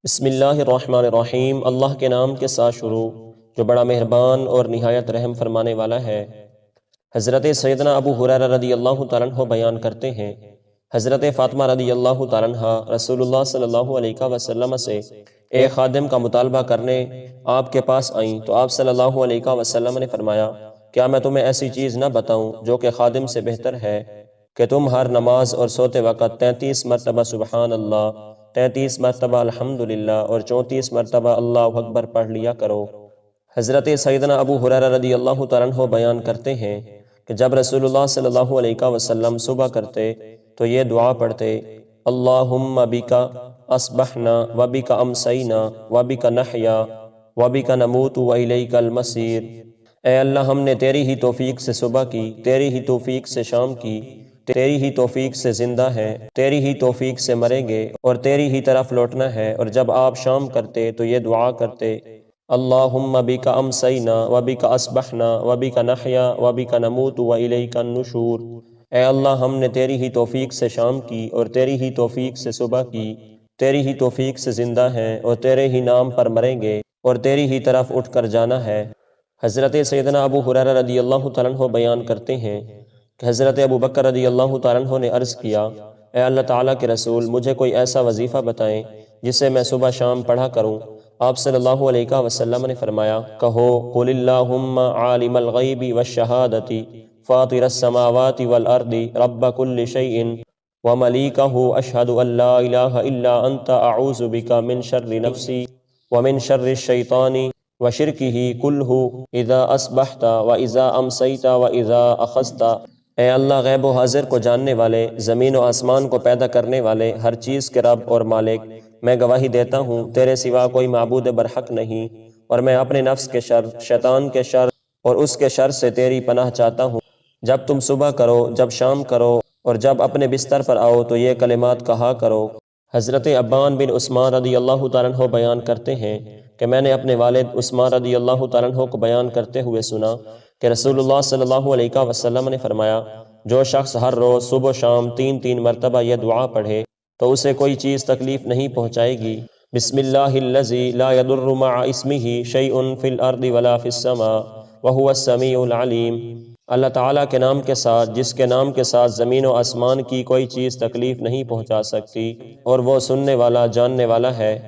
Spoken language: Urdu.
بسم اللہ الرحمن الرحیم۔ اللہ کے نام کے ساتھ شروع جو بڑا مہربان اور نہایت رحم فرمانے والا ہے۔ حضرت سیدنا ابو ہریرہ رضی اللہ تعالیٰ عنہ بیان کرتے ہیں، حضرت فاطمہ رضی اللہ تعالیٰ عنہ رسول اللہ صلی اللہ علیہ وسلم سے ایک خادم کا مطالبہ کرنے آپ کے پاس آئیں تو آپ صلی اللہ علیہ وسلم نے فرمایا، کیا میں تمہیں ایسی چیز نہ بتاؤں جو کہ خادم سے بہتر ہے کہ تم ہر نماز اور سوتے وقت 33 مرتبہ سبحان اللہ، 33 مرتبہ الحمدللہ اور 34 مرتبہ اللہ اکبر پڑھ لیا کرو۔ حضرت سیدنا ابو ہریرہ رضی اللہ تعالیٰ عنہ بیان کرتے ہیں کہ جب رسول اللہ صلی اللہ علیہ وسلم صبح کرتے تو یہ دعا پڑھتے، اللہم بکا اصبحنا وبکا امسینا وبکا نحیا وبکا نموت والیک المصیر۔ اے اللہ، ہم نے تیری ہی توفیق سے صبح کی، تیری ہی توفیق سے شام کی، تیری ہی توفیق سے زندہ ہے، تیری ہی توفیق سے مریں گے اور تیری ہی طرف لوٹنا ہے۔ اور جب آپ شام کرتے تو یہ دعا کرتے، اللہم بک امسینا وبک اصبحنا وبک نحیا وبک نموت والیک النشور۔ اے اللہ، ہم نے تیری ہی توفیق سے شام کی اور تیری ہی توفیق سے صبح کی، تیری ہی توفیق سے زندہ ہیں اور تیرے ہی نام پر مریں گے اور تیری ہی طرف اٹھ کر جانا ہے۔ حضرت سیدنا ابو ہریرہ رضی اللہ تعالیٰ عنہ بیان کرتے ہیں کہ حضرت ابو بکر رضی اللہ تعالیٰ عنہ نے عرض کیا، اے اللہ تعالیٰ کے رسول، مجھے کوئی ایسا وظیفہ بتائیں جسے میں صبح شام پڑھا کروں۔ آپ صلی اللہ علیہ وسلم نے فرمایا، کہو قل اللہم عالم الغیب والشہادۃ فاطر السماوات والارض رب کل شیء وملیکہ اشہد ان لا الہ الا انت اعوذ بک من شر نفسی ومن شر الشیطان وشرکہ کلہ اذا اصبحت واذا امسیت واذا اخذت۔ اے اللہ، غیب و حاضر کو جاننے والے، زمین و آسمان کو پیدا کرنے والے، ہر چیز کے رب اور مالک، میں گواہی دیتا ہوں تیرے سوا کوئی معبود برحق نہیں، اور میں اپنے نفس کے شر، شیطان کے شر اور اس کے شر سے تیری پناہ چاہتا ہوں۔ جب تم صبح کرو، جب شام کرو اور جب اپنے بستر پر آؤ تو یہ کلمات کہا کرو۔ حضرت عبان بن عثمان رضی اللہ تعالیٰ عنہ بیان کرتے ہیں کہ میں نے اپنے والد عثمان رضی اللہ تعالیٰ عنہ کو بیان کرتے ہوئے سنا کہ رسول اللہ صلی اللہ علیہ وسلم نے فرمایا، جو شخص ہر روز صبح و شام 3 مرتبہ یہ دعا پڑھے تو اسے کوئی چیز تکلیف نہیں پہنچائے گی۔ بسم اللہ الذی لا یضر مع اسمہ شیء فی الارض ولا فی السماء وہو السمیع العلیم۔ اللہ تعالیٰ کے نام کے ساتھ جس کے نام کے ساتھ زمین و آسمان کی کوئی چیز تکلیف نہیں پہنچا سکتی، اور وہ سننے والا، جاننے والا ہے۔